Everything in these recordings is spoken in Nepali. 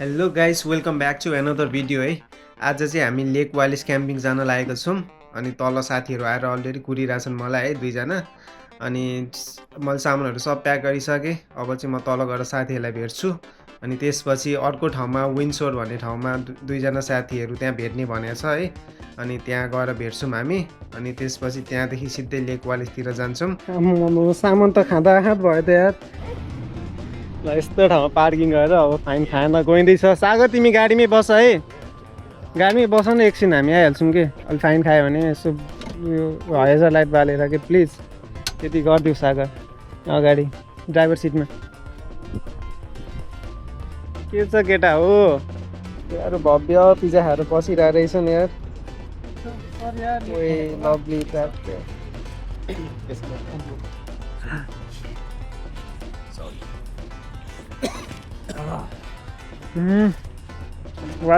Hello guys welcome back to another video है। आज चाहिँ हामी लेक वालिस क्याम्पिङ जान लागेको छौँ। अनि तल साथीहरू आएर अलरेडी कुरिरहेछन् मलाई है दुईजना। अनि मैले सामानहरू सब प्याक गरिसकेँ। अब चाहिँ म तल गएर साथीहरूलाई भेट्छु। अनि त्यसपछि अर्को ठाउँमा विन्डसोर भन्ने ठाउँमा दुईजना साथीहरू त्यहाँ भेट्ने भनेको छ है। अनि त्यहाँ गएर भेट्छौँ हामी। अनि त्यसपछि त्यहाँदेखि सिधै लेक वालिसतिर जान्छौँ। सामान त खाँदा खाँद भयो त यार। यस्तो ठाउँमा पार्किङ गरेर अब फाइन खान गइँदैछ। सागर तिमी गाडीमै बस है, गाडीमै बस न, एकछिन हामी आइहाल्छौँ कि। अलिक फाइन खायो भने यसो यो हेजर लाइट बालेर कि प्लिज त्यति गरिदिऊ सागर। अगाडि ड्राइभर सिटमा के छ केटा हो यार, भव्य पिज्जा खाएर बसिरहेको रहेछ नि यार। लभली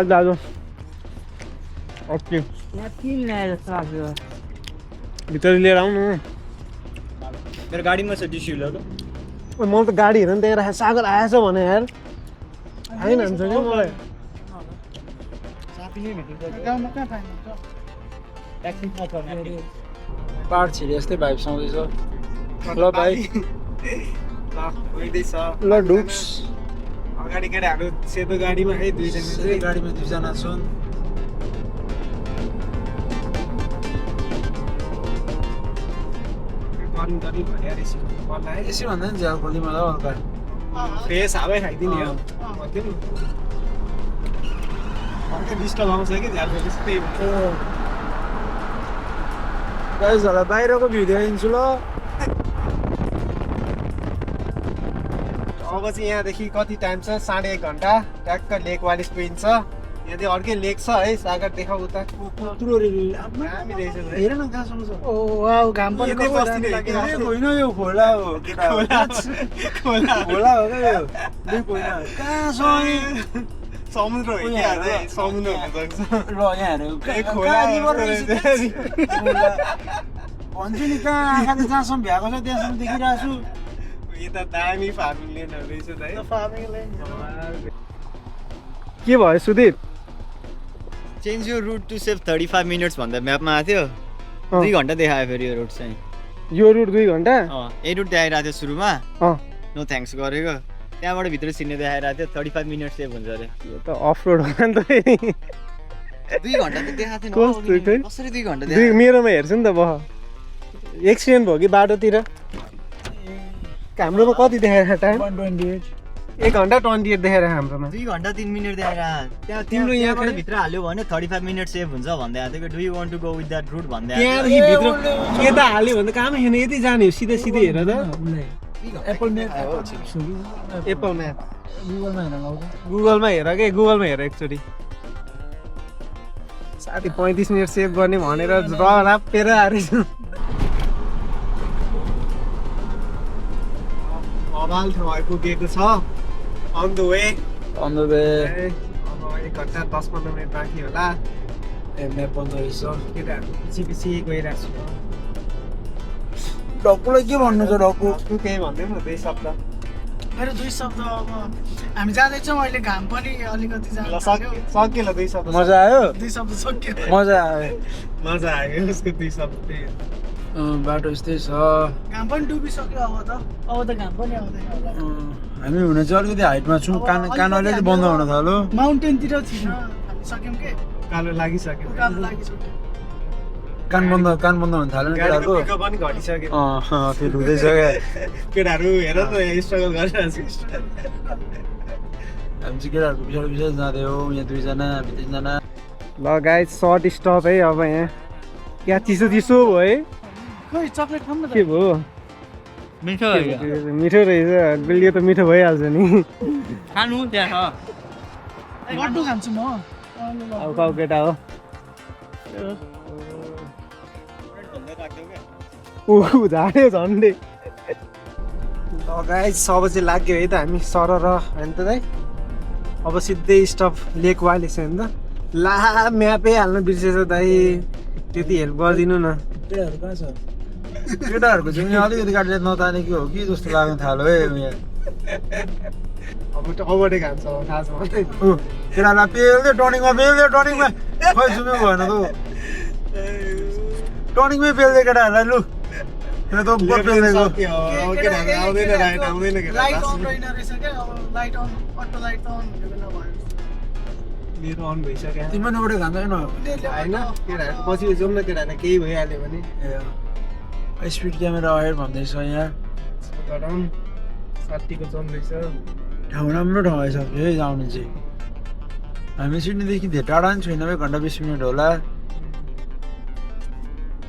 दाजु ओके भित्र लिएर आउनु। मेरो गाडीमा छ टिस्यु ल। मैले त गाडी हेर नि त्यहाँ राखेँ, सागर आएछ भने यार फाइन हान्छ क्या मलाई। पार्ट छिरे यस्तै भाइब्स आउँदैछ ल भाइ। ल डुक्स अगाडि केटाहरू सेतो गाडीमा है, गाडीमा दुईजना छन्। यसो भन्दा नि झ्याल खोली मलाई हल्का फ्रेस हावै खाइदिने हो। अर्कै डिस्टर्ब आउँछ कि झ्याल त्यस्तै गाइजहरूलाई बाहिरको भ्यू देखाइदिन्छु ल। अब चाहिँ यहाँदेखि कति टाइम छ, 1.5 घन्टा ट्याक्क लेक वालिस पुगिन्छ। यहाँ चाहिँ अर्कै लेक छ है, सागर देखाउ उता। दामी रहेछ है। हेर न कहाँसम्म छ। ओ वाउ, घाम पनि यतै बस्ती होइन यो खोला हो केटा हो। खोला हो क्या यो होइन कहाँ छ समुद्र हो क्या, समुद्र हुन सक्छ। ल यहाँ भन्छु नि कहाँ आँखाले जहाँसम्म भ्याएको छ त्यहाँसम्म देखिरहेको छु। यता दामी फार्मिङ ल्यान्डहरू रहेछ त है। के भयो सुदीप? चेन्ज यो रुट टु सेभ 35 मिनट्स भन्दा म्यापमा आएको थियो, 2 घन्टा देखायो फेरि यो रुट चाहिँ। यो रुट 2 घन्टा? यही रुट देखाइरहेको थियो सुरुमा, अँ नो थ्याङ्क्स गरेको। त्यहाँबाट भित्र छिर्ने देखाइरहेको थियो 35 मिनट सेभ हुन्छ अरे। यो त अफ रोड हो नि त। 2 घन्टा त देखाएको थिएन, कसरी 2 घन्टा देखायो? मेरोमा हेर्छु नि त बह एक्सिडेन्ट भयो कि बाटोतिर। हाम्रोमा कति देखाएको टाइम? 128 1 घन्टा 28 देखाएर हाम्रोमा। 2 घन्टा 3 मिनट देखाइरहेको। त्यहाँ तिम्रो यहाँबाट भित्र हाल्यो भने 35 मिनट सेभ हुन्छ भन्दै आएको थियो। Do you want to go with that route भन्दै आएको त्यहाँदेखि भित्र यता हाल्यो भने त काम छैन, यति जाने हो सिधै सिधै। हेर त एप्पल म्याप एप्पल म्याप गुगलमा हेर्न लाउँछ। गुगलमा हेर के, गुगलमा हेर एकचोटि। साथी 35 मिनट सेभ गर्ने भनेर रापेर आएछ। अबाल ठाउँ आइपुगेको छ, on the way. On the way. अब 1 घन्टा 10-15 मिनट बाँकी होला। म्याप बन्द रहेछ। केटाहरू पछि पछि गइरहेको छु। ढक्कुलाई के भन्नु छ ढक्कु? तँ केही भन्दै न 2 शब्द। मेरो 2 शब्द अब हामी जाँदैछौँ अहिले, घाम पनि अलिकति ल सक्यो ल 2 शब्द। मजा आयो? 2 शब्द सक्यो। मजा आयो। मजा आयो उसको 2 शब्द। बाटो यस्तै छ। घाम पनि डुबिसक्यो अब त घाम पनि आउँदैन होला। हामी हुन चाहिँ अलिकति हाइटमा छौँ। कान अलिकति बन्द हुन थाल्यो। माउन्टेनतिर छिर्न हामी सक्यौँ के? कालो लागिसक्यो। उकालो लागिसक्यो। कान बन्द हुन थाल्यो नि गाडीको केटाको। पिकअप पनि घटिसक्यो। फिल हुँदैछ क्या। केटाहरू हेर न स्ट्रगल गरिरहेको छु। हामी चाहिँ केटाहरूको पछाडि जाँदै हो। यहाँ 2जना हामी 3जना। ल गाइस सर्ट स्टप है अब यहाँ। क्या चिसो चिसो भयो है? खोइ चक्लेट खाऊँ न त। के भयो? मिठो मिठो रहेछ। गुलियो त मिठो भइहाल्छ नि। खानु त्यहाँ छ। लड्डु खान्छु म। अब काउ केटा हो। झाड्यो झन्डै। गाइस अब चाहिँ लाग्यो है त हामी सरर होइन त दाइ। अब सिधै स्टप लेक वालिस होइन त। ला म्यापै हाल्न बिर्सेछ दाइ, त्यति हेल्प गरिदिनु न। केटाहरू कहाँ छ? केटाहरूको चाहिँ अलिकति गाडीले नतानेको हो कि जस्तो लाग्न थाल्यो है यहाँ। अब ओभरटेक हान्छ खासमा केटालाई पेल्दै टर्निङमा खै सुन्नु भएन त टर्निङमै पेल्दै केटाहरूलाई लु किन त ऊपर पेल्दैको आउँदैन राइट आउँदैन लाइट अन रहेन रहेछ क्या अब light on auto light on हुने बेला भयो मेरो अन भइसक्यो तिम्रो ओभरटेक हान्छ किन होइन केटाहरू पछि जाउँ न केटाहरूलाई केही भइहाल्यो भने ए स्पिड क्यामेरा अहेड भन्दैछ यहाँ गराउँ 60 को जोन रहेछ ठाउँ राम्रो ठाउँ आइसक्यो है जानु चाहिँ हामी सिडनीदेखि धेरै टाढा पनि छैन भाइ घन्टा 20 मिनट होला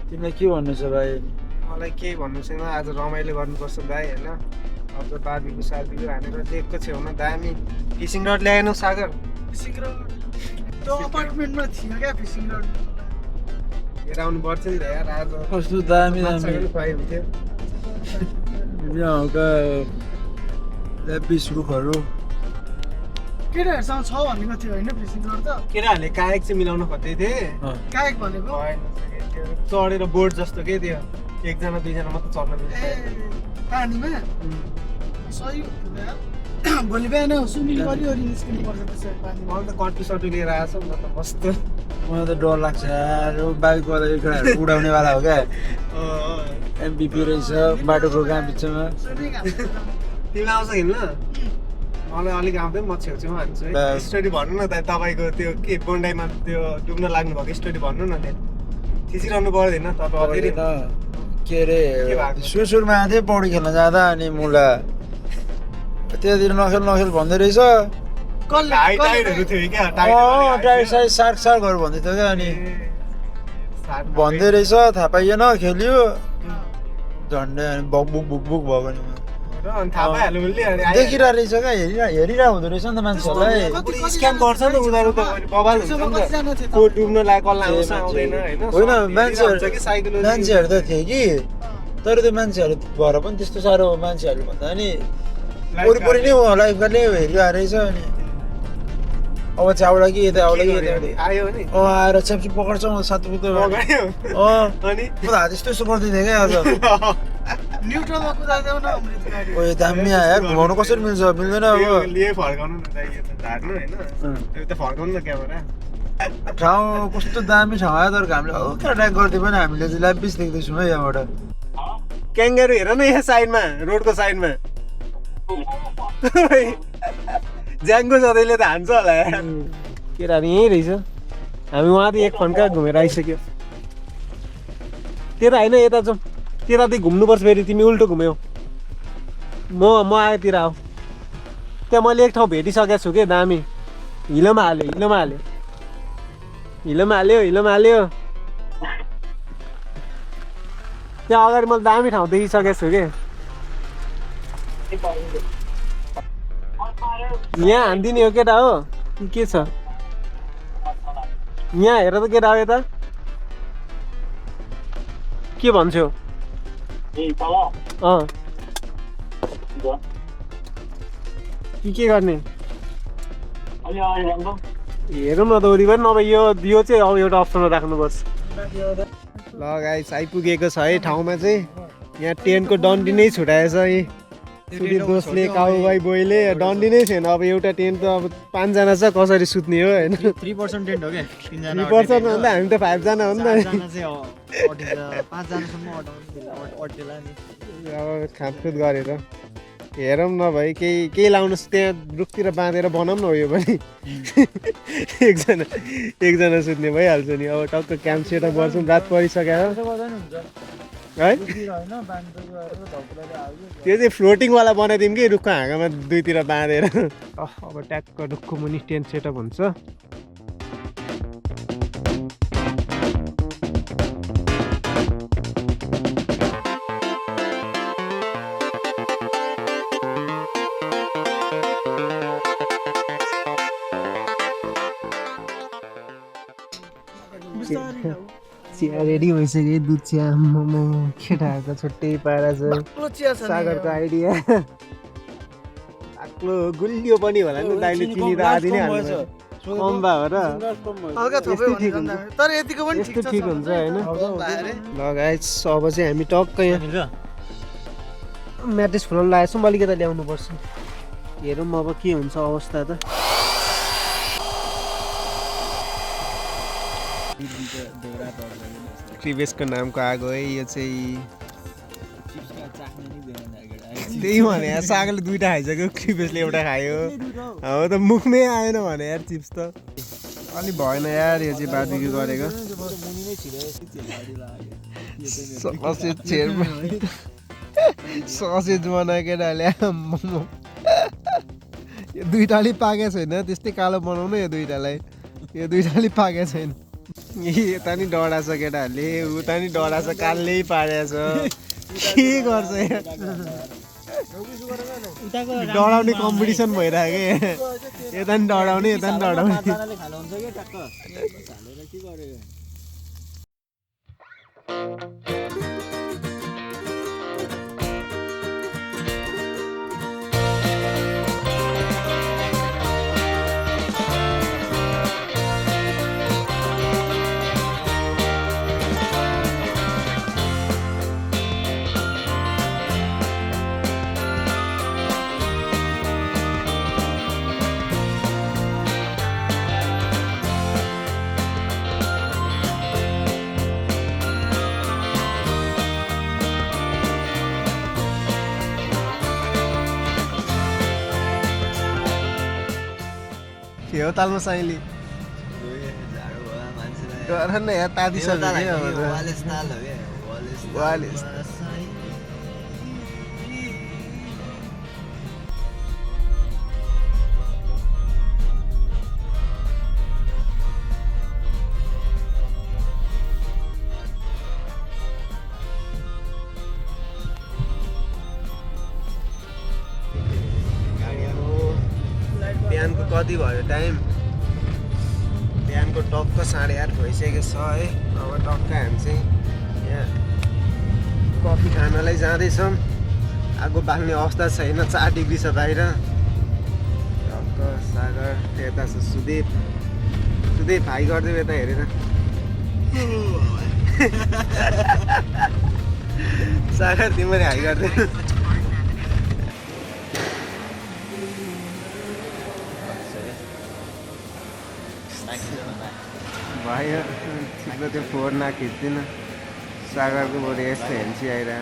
तिमीलाई के भन्नु छ भाइ मलाई केही भन्नु छैन आज रमाइलो गर्नुपर्छ दाइ होइन अब बाबीको साबीको हानेर लेकको छेउमा दामी फिसिङ रड ल्याएनौ सागर फिसिङ रड त्यो अपार्टमेन्टमा थियो क्या फिसिङ रड हेर आउनु पर्छ नि त यार आज कस्तो दामी माछा दामी पनि खुवाइ हुन्थ्यो यहाँ हल्का ल्यापिस रुखहरू केटाहरूसँग छ भनेको थियो होइन फिसिङ रड त केटाहरूले कायक चाहिँ मिलाउन खोज्दै थिए कायक भनेको भएन त्यो चढेर बोट जस्तो के त्यो एकजना दुईजना मात्र चढ्न मिल्छ ए पानीमा सही हो त यार भोलि बिहान स्विमिङ गरिवरि निस्किनु पर्छ त्यसै पानीमा मलाई त कट्टु सट्टु लिएर आएछ म त कस्तो मलाई त डर लाग्छ यार बाइक गर्दा केटाहरू उडाउनेवाला हो क्या एमबिपी रहेछ बाटोको कहाँ बिचमा स्विमिङ हाल्नु तिमीलाई आउँछ हिँड्न मलाई अलिक आउँदैन म छेउछेउमा हान्छु है बस। स्टोरी भन्नु न त तपाईँको त्यो के बोन्डाइमा त्यो डुब्न लाग्नु भएको स्टोरी भन्नु न त्यहाँ खिचिरहनु पर्दैन तपाईँ अलिअलि के अरे के भएको? सुरुमा आएको थिएँ पौडी खेल्न जाँदा अनि मुला त्यहाँतिर नखेल भन्दै रहेछ कसले टाइटहरू थियो क्या टाइट साइज सार्कहरू भन्दै थियो क्या अनि भन्दै रहेछ थाहा पाइएन खेल्यो झन्डै अनि बुक भएको नि अनि थाहा पाइहाल्नु उसले अनि आयो। देखिरहेको रहेछ क्या हेरिरहेको हुँदो रहेछ नि त मान्छेहरूलाई स्क्याम गर्छ नि त उनीहरू त बबाल हुन्छ नि त कतिजना थियो को डुब्न लाग्यो कसलाई आउँछ आउँदैन होइन होइन मान्छेहरू त थियो कि तर त्यो मान्छेहरू भएर पनि त्यस्तो साह्रो मान्छेहरू भन्दा नि वरिपरि नै लाइफ गार्डले हेरिरहेको रहेछ अनि अब चाहिँ आउला कि यता आउला कि यता आयो नि आएर छ्यापछुप पकड्छ म सातो पुतो पकायो अनि म त हात यस्तो गर्दै थिएँ क्या आज न्युट्रलमा कुदाइदेऊ न अमृत गाडी ओए दामी आयो घुमाउनु कसरी मिल्छ मिल्दैन अब लिए फर्काउनु न दाइ यो त झार्नु होइन त्यो त फर्काउनु न क्यामेरा ठाउँ कस्तो दामी ठाउँ आयो तर हामीले हल्का ट्र्याक गर्थ्यो पनि हामीले चाहिँ ल्याबिस देख्दैछौँ है यहाँबाट क्याङ्गारू हेर न यहाँ साइडमा रोडको साइडमा ज्याङको सधैँले त हान्छ होला यार केटाहरू यहीँ रहेछ हामी उहाँ त एक फन्का घुमेर आइसक्यो त्यता होइन यता जाउँ त्यतादेखि घुम्नुपर्छ फेरि तिमी उल्टो घुम्यौ म आएतिर आऊ त्यहाँ मैले एक ठाउँ भेटिसकेको छु कि दामी हिलोमा हाल्यो त्यहाँ अगाडि मैले दामी ठाउँ देखिसकेको छु कि यहाँ हानिदिने हो केटा हो कि के छ यहाँ हेर त केटा हो यता के भन्छौ के गर्ने हेरौँ न त वरिपरि नभए यो चाहिँ अब एउटा अप्सनमा राख्नुपर्छ ल गाइस आइपुगेको छ है ठाउँमा चाहिँ यहाँ टेन्टको डन्डी नै छुट्याएछ है सुधीर दोस्टले काउबाई बोयले डन्डी नै छैन अब एउटा टेन्ट त अब 5 जना छ कसरी सुत्ने हो होइन 3% टेन्ट हो क्या 3% भन्दा हामी त 5 जना हो नि त अब खापखुत गरेर हेरौँ न भाइ केही लाउनुहोस् त्यहाँ रुखतिर बाँधेर बनाऊँ न हो यो पनि एकजना सुत्ने भइहाल्छ नि अब टक्क क्याम्प सेटअप गर्छौँ रात परिसकेर है त्यो चाहिँ फ्लोटिङवाला बनाइदिउँ कि रुखको हाँगामा दुईतिर बाँधेर अब ट्याक्क रुखको मुनि टेन्ट सेटअप हुन्छ चिया रेडी भइसक्यो दुध चिया मोमो केटाहरूको छुट्टै पारा छ सागरको आइडिया आक्लो गुलियो पनि होला नि दाइले चिनी त आदि नै हाल्छ कम्बा हो र हल्का थोपै भन्दा तर यतिको पनि यस्तो ठिक हुन्छ हैन ल गाइस अब चाहिँ हामी टक्क यहाँ म्याट्रेस फुलाउनु लागेछौँ अलिकति ल्याउनु पर्छ हेरौँ अब के हुन्छ अवस्था त। क्रिबेसको नामको आगो है यो चाहिँ। त्यही भने यार सागरले 2टा खाइसक्यो, क्रिबेसले एउटा खायो। अब त मुखमै आएन भने यार चिप्स त अलि भएन यार। यो चाहिँ बार्बिक्यू गरेको ससेज बनाएको ल्या। यो 2टा अलि पाकेको छैन, त्यस्तै कालो बनाउनु यो 2टालाई। यो 2टा अलि पाकेको छैन। यता नि डढा छ केटाहरूले, उता नि डढा छ, कालै पारेछ। के गर्छ यार, डढाउने कम्पिटिसन भइरहेको क्या। यता नि डढाउने, यता नि डढाउने। के हो तालमा साइली गर न यहाँ तातिसक्यो क्या अब त। वालेस बिहानको कति भयो टाइम? बिहानको टक्क 8:30 भइसकेको छ है। अब टक्क हामी चाहिँ यहाँ कफी खानलाई जाँदैछौँ। आगो बाल्ने अवस्था छैन, 4 डिग्री छ बाहिर। टक्क सागर यता छ सुदेव। सुदेव हाई गरिदेऊ यता हेरेर। सागर तिमीले हाई गरिदेऊ। भयो ठिक त्यो फोहोर नखिच्दिन। सागरको बरु यस्तो हेन्सी आइरह।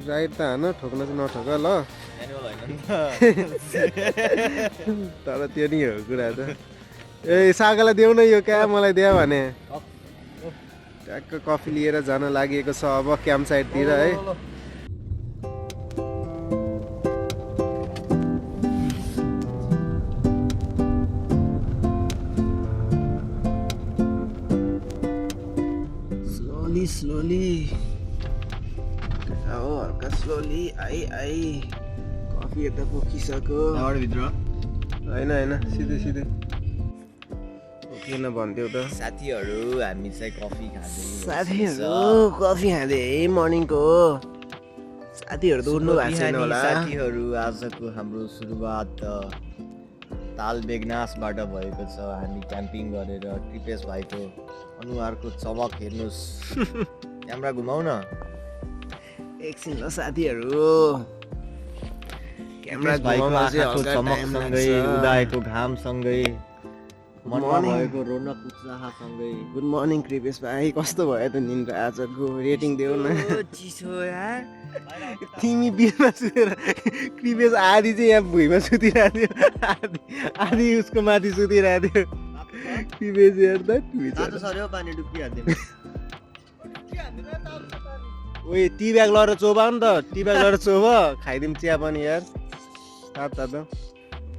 राइट त हान, ठोक्न चाहिँ नठोक ल। तर त्यो नि हो कुरा त। ए सागरलाई देऊ न यो, क्या मलाई दियो भने। ट्याक्क कफी लिएर जान लागेको छ अब क्याम्प साइडतिर है। स्लोली हो, हल्का स्लोली आई। कफी यता पोखिसक्यो। होइन सिधै किन भन्थ्यौ त? साथीहरू हामी चाहिँ कफी खाँदै। साथीहरू कफी खाँदै मर्निङको। साथीहरू त उठ्नु भएको छैन होला। साथीहरू आजको हाम्रो सुरुवात ताल बेगनासबाट भएको छ। हामी क्याम्पिङ गरेर कृपेश भाइको अनुहारको चमक हेर्नुहोस्। क्यामेरा घुमाउ न एकछिन ल साथीहरू। क्यामेरा भाइको आँखाको चमकसँगै, उदाएको घामसँगै, मनमा भएको रौनक उत्साहसँगै। गुड मर्निङ कृपेश भाइ, कस्तो भयो त निन्द्रा आजको? रेटिङ देऊ न। चिसो यार। तिमी बिचमा सुतेर कृपेश आधी चाहिँ यहाँ भुइँमा सुतिरहेको थियो, आधी उसको माथि सुतिरहेको थियो। कृपेश यार त तातो सर्यो पानी डुब्किहाल्दैन। ओए टी ब्याग लगेर चोबा नि त, टी ब्याग लगेर चोब, खाइदिउँ चिया पनि यार। तातो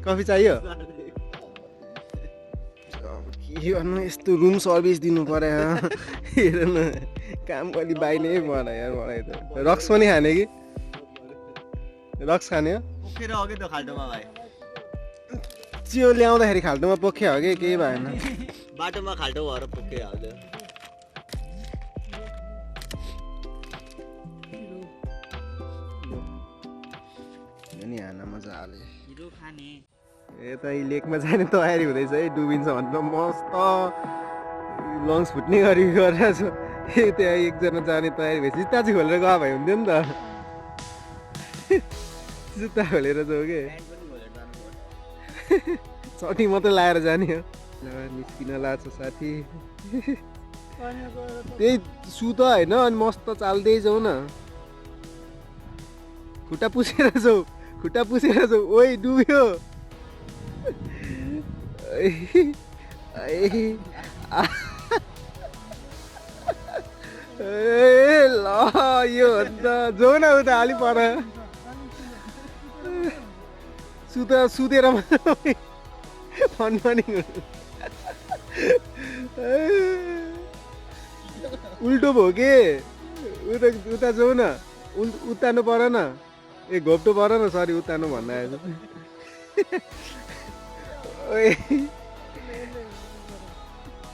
कफी चाहियो? के गर्नु, यस्तो रुम सर्भिस दिनु पर्यो। हेर न काम अलि बाइनै भएन यार मलाई त। रक्स पनि खाने कि? रक्स खाने हो? उखेर अघि त खाल्टोमा भाइ। चियो ल्याउँदाखेरि खाल्टोमा पोखे हो कि केही भएन। बाटोमा खाल्टो भएर पुगिहाल्यो। नि हान मजाले यता लेकमा जाने तयारी हुँदैछ है। डुबिन्छ भन्दा मस्त लङ्स फुट्ने गरी गरेर छ। त्यहाँ एकजना जाने तयारी भएपछि जुत्ता चाहिँ खोलेर गयो भए हुन्थ्यो नि त। जुत्ता खोलेर जाऊ के चटी मात्रै लाएर जाने हो ल निस्किन लाग्छ साथी त्यही सुत होइन अनि मस्त चाल्दै जाऊ न खुट्टा पुसेर जाऊ ओइ डुब्यो ए ल यो जाऊ न उता अलि पर सुतेर फन पनि उल्टो भयो के उता जाऊ न उत्तानु पर न ए घोप्टो पर न सरी उत्तानु भन्न आएछ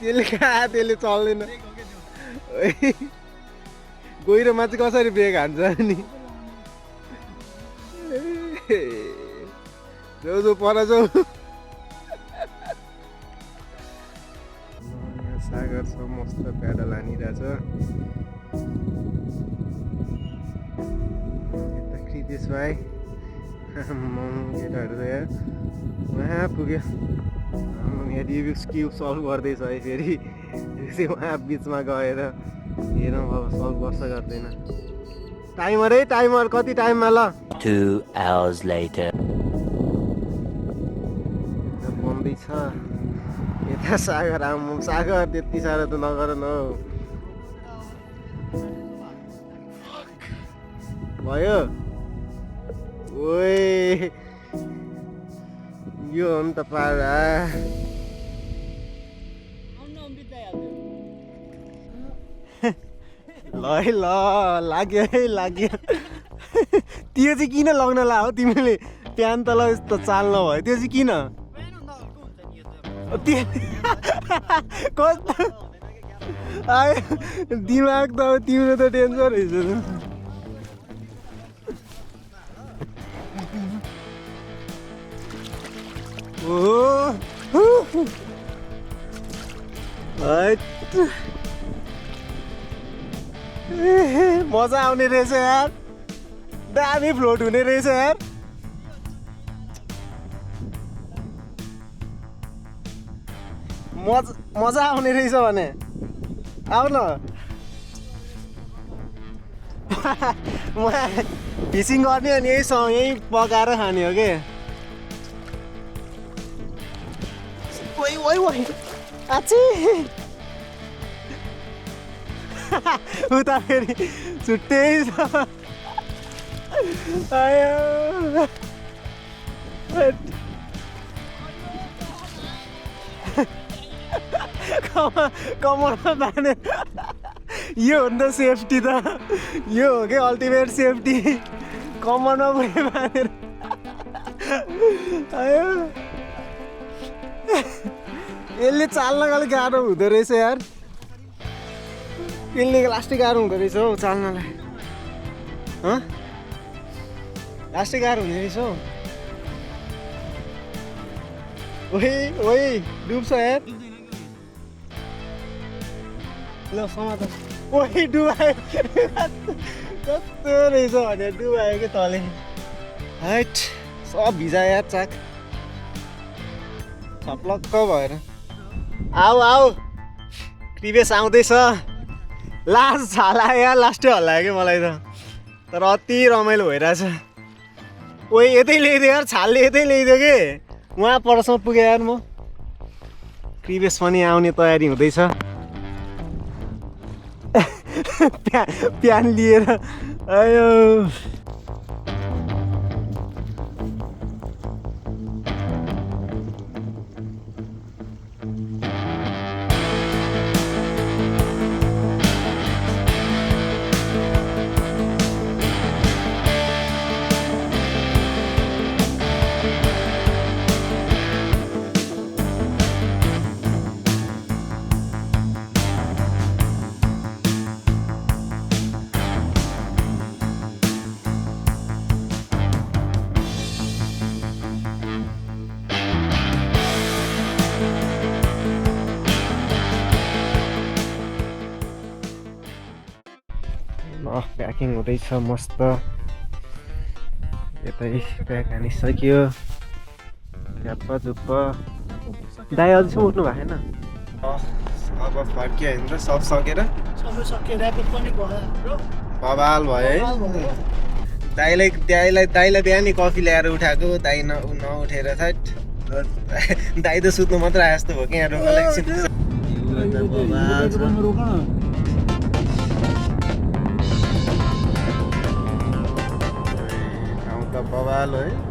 त्यसले चल्दैन गहिरोमा चाहिँ कसरी ब्रेक हान्छ नि जाऊ पर जाऊ सागर छ मस्त प्याडल हानिरहेछ यता कृतेश भाइ केटाहरू त यहाँ उहाँ पुग्यो यहाँ रिभिक्स क्युब सल्भ गर्दैछ है फेरि उहाँ बिचमा गएर हेरौँ अब सल्भ गर्छ गर्दैन टाइमर कति टाइममा ल 2 hours later बन्दैछ यता सागर सागर त्यति साह्रो त नगर न हौ भयो ओए यो हो नि त पारा ल है ल लाग्यो है लाग्यो त्यो चाहिँ किन लग्न ला हो तिमीले प्यान तल यस्तो चाल्न भयो त्यो चाहिँ किन कस्तो आयो दिमाग त अब तिम्रो त टेन्सन रहेछ मजा आउने रहेछ यार दामी फ्लोट हुने रहेछ यार मजा आउने रहेछ भने आऊ न म फिसिङ गर्ने अनि यही पकाएर खाने हो के ओइ आछि उता फेरि छुट्टै छ आयो कमरमा बाँधे यो हो नि त सेफ्टी त यो हो कि अल्टिमेट सेफ्टी कमरमा पनि बाँधेर आयो यसले चाल्नको अलिक गाह्रो हुँदो रहेछ यार यसले लास्टै गाह्रो हुँदो रहेछ हौ चाल्नलाई लास्टै गाह्रो हुने रहेछ हौ ओइ डुब्छ यार ल समात ओइ डुबायो कस्तो रहेछ भनेर डुबायो कि तले हाइट सब भिजायो यार चाक छप्लक्क भएर आऊ कृपेश आउँदैछ लास्ट हल्लायो यार लास्टै हल्लायो कि मलाई त तर अति रमाइलो भइरहेछ ओइ यतै ल्याइदियो यार छालले यतै ल्याइदियो कि उहाँ परसम्म पुगेँ यार म कृपेश पनि आउने तयारी हुँदैछ प्यान लिएर आयो प्याकिङ हुँदैछ मस्त यतै प्याक हानिसक्यो झ्याप्प झुप्प दाइ अझैसम्म उठ्नु भएको छैन अब फर्कियो होइन र सब सकेर सबै सकियो ऱ्यापिड पनि भयो हाम्रो बवाल भयो है दाइलाई बिहानै कफी ल्याएर उठाएको दाइ नउठेर थट दाइ त सुत्नु मात्र आए जस्तो भयो कि यहाँ रोक्न एकछिन ठाउँ त बवाल हो है